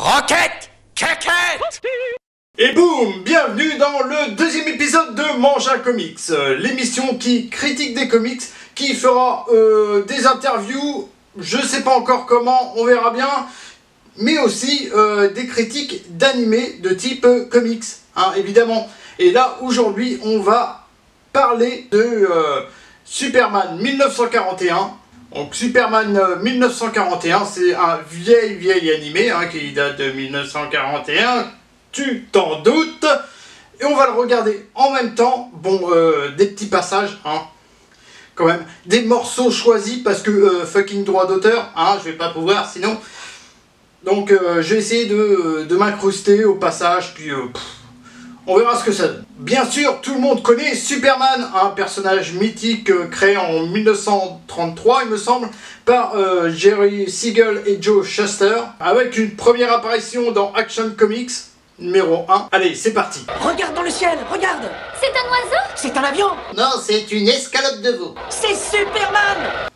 Roquette! Caquette! Et boum! Bienvenue dans le deuxième épisode de Mangin Comics, l'émission qui critique des comics, qui fera des interviews, je sais pas encore comment, on verra bien, mais aussi des critiques d'animés de type comics, hein, évidemment. Et là, aujourd'hui, on va parler de Superman 1941. Donc Superman 1941, c'est un vieil animé hein, qui date de 1941, tu t'en doutes. Et on va le regarder en même temps, bon, des petits passages, hein, quand même, des morceaux choisis parce que fucking droit d'auteur, hein, je vais pas pouvoir sinon. Donc je vais essayer de m'incruster au passage, puis on verra ce que ça donne. Bien sûr, tout le monde connaît Superman, un personnage mythique créé en 1933, il me semble, par Jerry Siegel et Joe Shuster, avec une première apparition dans Action Comics, numéro 1. Allez, c'est parti. Regarde dans le ciel, regarde! C'est un oiseau? C'est un avion! Non, c'est une escalope de veau. C'est Superman!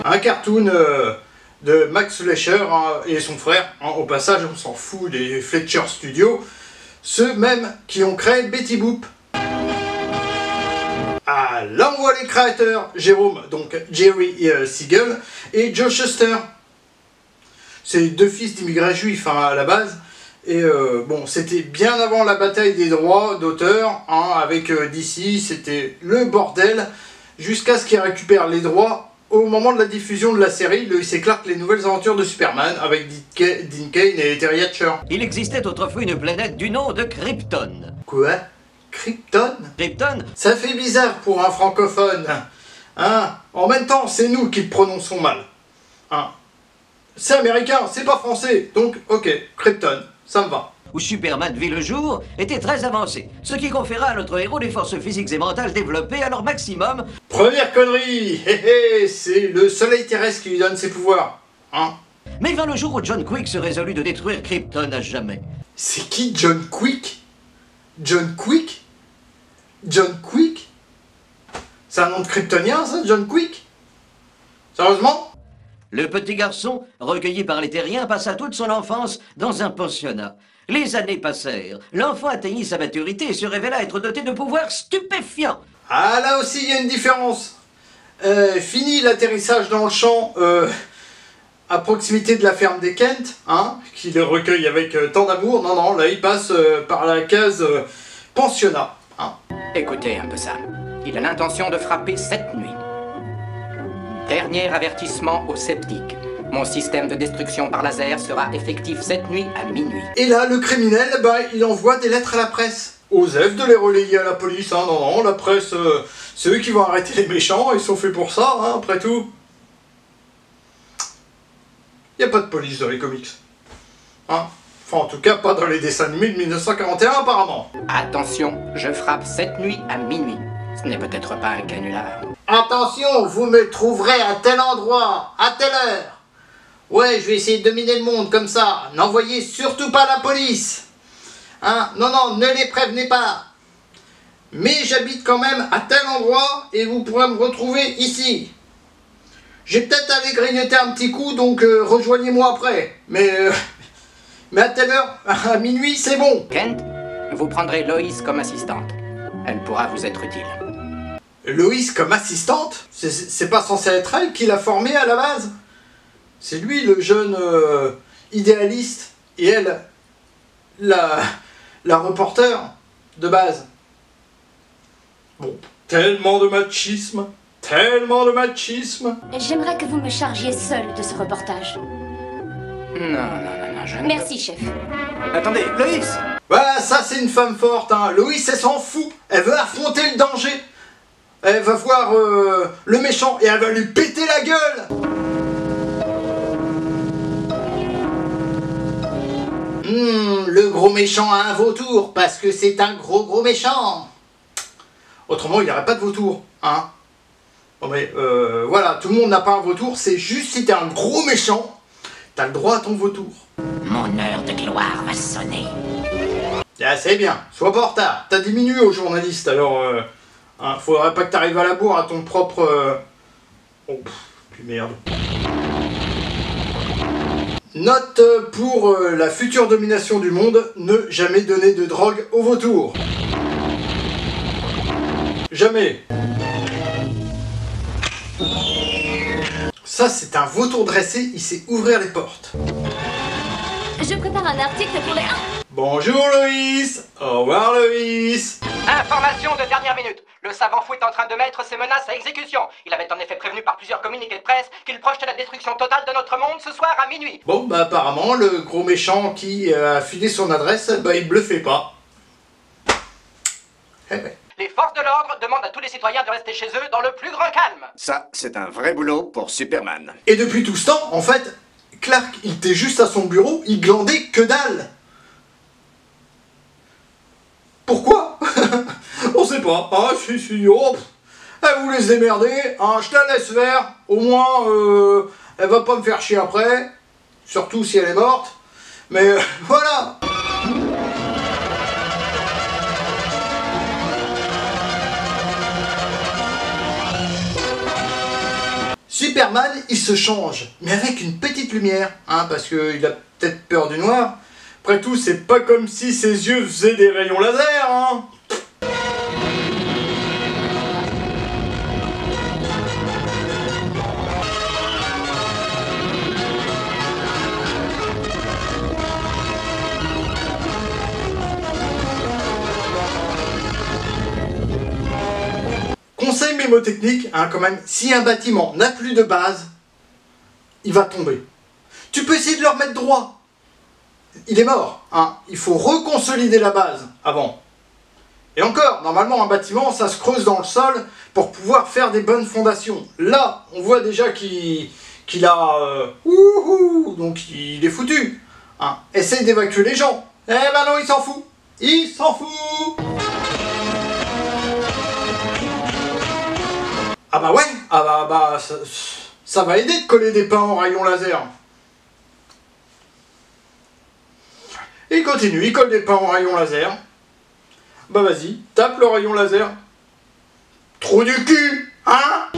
Un cartoon de Max Fleischer hein, et son frère. Hein, au passage, on s'en fout des Fletcher Studios. Ceux mêmes qui ont créé Betty Boop. Ah, là on voit les créateurs. Jérôme, donc Jerry Siegel et Joe Shuster. C'est deux fils d'immigrés juifs hein, à la base. Et bon, c'était bien avant la bataille des droits d'auteur. Hein, avec DC, c'était le bordel. Jusqu'à ce qu'ils récupèrent les droits au moment de la diffusion de la série, Lois et Clark, les nouvelles aventures de Superman, avec Dean Cain et Terry Hatcher. Il existait autrefois une planète du nom de Krypton. Quoi? Krypton? Krypton? Ça fait bizarre pour un francophone. Hein? En même temps, c'est nous qui le prononçons mal. Hein? C'est américain, c'est pas français. Donc, ok, Krypton, ça me va. Où Superman vit le jour, était très avancé, ce qui conféra à notre héros des forces physiques et mentales développées à leur maximum. Première connerie, c'est le soleil terrestre qui lui donne ses pouvoirs. Hein? Mais vint le jour où John Quick se résolut de détruire Krypton à jamais. C'est qui John Quick? John Quick? John Quick? C'est un nom de kryptonien ça, John Quick? Sérieusement? Le petit garçon, recueilli par les terriens, passa toute son enfance dans un pensionnat. Les années passèrent, l'enfant atteignit sa maturité et se révéla être doté de pouvoirs stupéfiants. Ah là aussi il y a une différence. Fini l'atterrissage dans le champ à proximité de la ferme des Kent, hein, qui le recueille avec tant d'amour. Non, non, là il passe par la case pensionnat. Hein. Écoutez un peu ça. Il a l'intention de frapper cette nuit. Dernier avertissement aux sceptiques. Mon système de destruction par laser sera effectif cette nuit à minuit. Et là, le criminel, bah, il envoie des lettres à la presse. Osef de les relayer à la police, hein. Non, non, la presse, c'est eux qui vont arrêter les méchants, ils sont faits pour ça, hein, après tout. Il n'y a pas de police dans les comics. Hein. Enfin, en tout cas, pas dans les dessins animés de 1941, apparemment. Attention, je frappe cette nuit à minuit. Ce n'est peut-être pas un canular. Attention, vous me trouverez à tel endroit, à telle heure. Ouais, je vais essayer de dominer le monde comme ça. N'envoyez surtout pas la police. Hein? Non, non, ne les prévenez pas. Mais j'habite quand même à tel endroit et vous pourrez me retrouver ici. J'ai peut-être allé grignoter un petit coup, donc rejoignez-moi après. Mais à telle heure, à minuit, c'est bon. Kent, vous prendrez Lois comme assistante. Elle pourra vous être utile. Lois comme assistante? C'est pas censé être elle qui l'a formée à la base? C'est lui le jeune idéaliste et elle la reporter de base. Bon, tellement de machisme, tellement de machisme. J'aimerais que vous me chargiez seul de ce reportage. Non, je ne... Merci, chef. Attendez, Lois! Voilà, ça c'est une femme forte, hein. Lois, elle s'en fout. Elle veut affronter le danger. Elle va voir le méchant et elle va lui péter la gueule. Le gros méchant a un vautour, parce que c'est un gros méchant. Autrement, il n'y aurait pas de vautour, hein. Bon, mais voilà, tout le monde n'a pas un vautour, c'est juste si t'es un gros méchant, t'as le droit à ton vautour. Mon heure de gloire va sonner. Ah, c'est bien, sois pas en retard. T'as diminué aux journalistes, alors hein, faudrait pas que t'arrives à la bourre à ton propre... Oh, puis merde. Note pour la future domination du monde, ne jamais donner de drogue aux vautours. Jamais. Ça, c'est un vautour dressé, il sait ouvrir les portes. Je prépare un article pour les... Bonjour Loïs. Au revoir Loïs. Information de dernière minute. Le savant fou est en train de mettre ses menaces à exécution. Il avait en effet prévenu par plusieurs communiqués de presse qu'il projetait la destruction totale de notre monde ce soir à minuit. Bon, bah apparemment, le gros méchant qui a filé son adresse, bah il bluffait pas. Eh ben. Les forces de l'ordre demandent à tous les citoyens de rester chez eux dans le plus grand calme. Ça, c'est un vrai boulot pour Superman. Et depuis tout ce temps, en fait, Clark, il était juste à son bureau, il glandait que dalle. Pourquoi? On sait pas. Ah, si, oh, elle vous laisse démerder, hein, je la laisse faire. Au moins, elle va pas me faire chier après. Surtout si elle est morte. Mais voilà. Superman, il se change, mais avec une petite lumière, hein, parce qu'il a peut-être peur du noir. Après tout, c'est pas comme si ses yeux faisaient des rayons laser, hein. Conseil mémotechnique, hein, quand même, si un bâtiment n'a plus de base, il va tomber. Tu peux essayer de le remettre droit. Il est mort, hein. Il faut reconsolider la base avant. Et encore, normalement, un bâtiment, ça se creuse dans le sol pour pouvoir faire des bonnes fondations. Là, on voit déjà qu'il a... donc il est foutu. Hein. Essaye d'évacuer les gens. Eh ben non, il s'en fout. Il s'en fout. Ah bah ouais, ah bah ça va aider de coller des pains en rayon laser. Et il continue, il colle des pains en rayon laser. Bah vas-y, tape le rayon laser. Trou du cul, hein?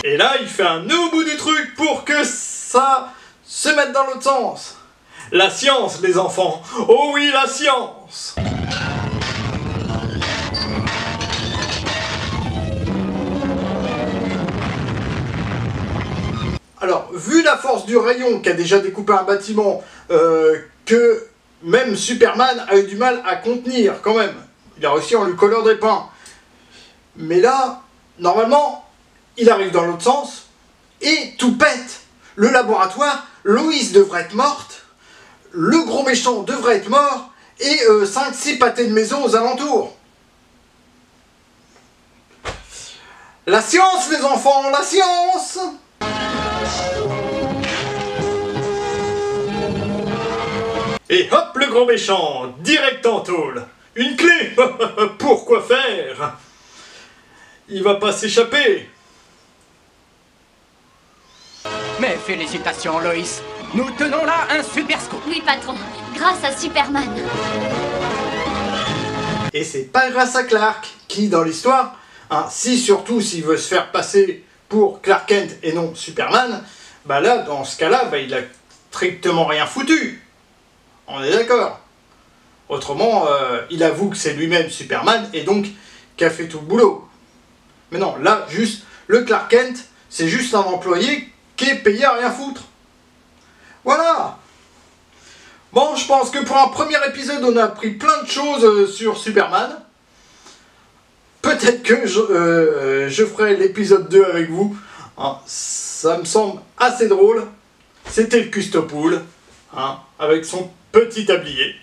Et là, il fait un nœud au bout du truc pour que ça se mette dans l'autre sens. La science, les enfants. Oh oui, la science. Alors, vu la force du rayon qui a déjà découpé un bâtiment, que même Superman a eu du mal à contenir quand même. Il a réussi en lui collant des pains. Mais là, normalement, il arrive dans l'autre sens et tout pète. Le laboratoire, Loïs devrait être morte, le gros méchant devrait être mort et 5-6 pâtés de maison aux alentours. La science, les enfants, la science! Et hop, le gros méchant, direct en tôle. Une clé. Pour quoi faire? Il va pas s'échapper. Mais félicitations, Loïs. Nous tenons là un super scoop. Oui, patron, grâce à Superman. Et c'est pas grâce à Clark, qui dans l'histoire, hein, surtout s'il veut se faire passer pour Clark Kent et non Superman, bah là, dans ce cas-là, bah, il a strictement rien foutu. On est d'accord. Autrement, il avoue que c'est lui-même Superman et donc qu'a fait tout le boulot. Mais non, là, juste, le Clark Kent, c'est juste un employé qui est payé à rien foutre. Voilà. Bon, je pense que pour un premier épisode, on a appris plein de choses sur Superman. Peut-être que je ferai l'épisode 2 avec vous. Hein, ça me semble assez drôle. C'était le Custopool, hein, avec son petit tablier.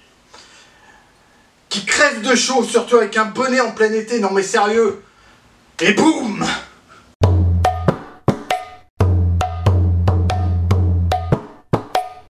Qui crève de chaud, surtout avec un bonnet en plein été. Non mais sérieux. Et boum!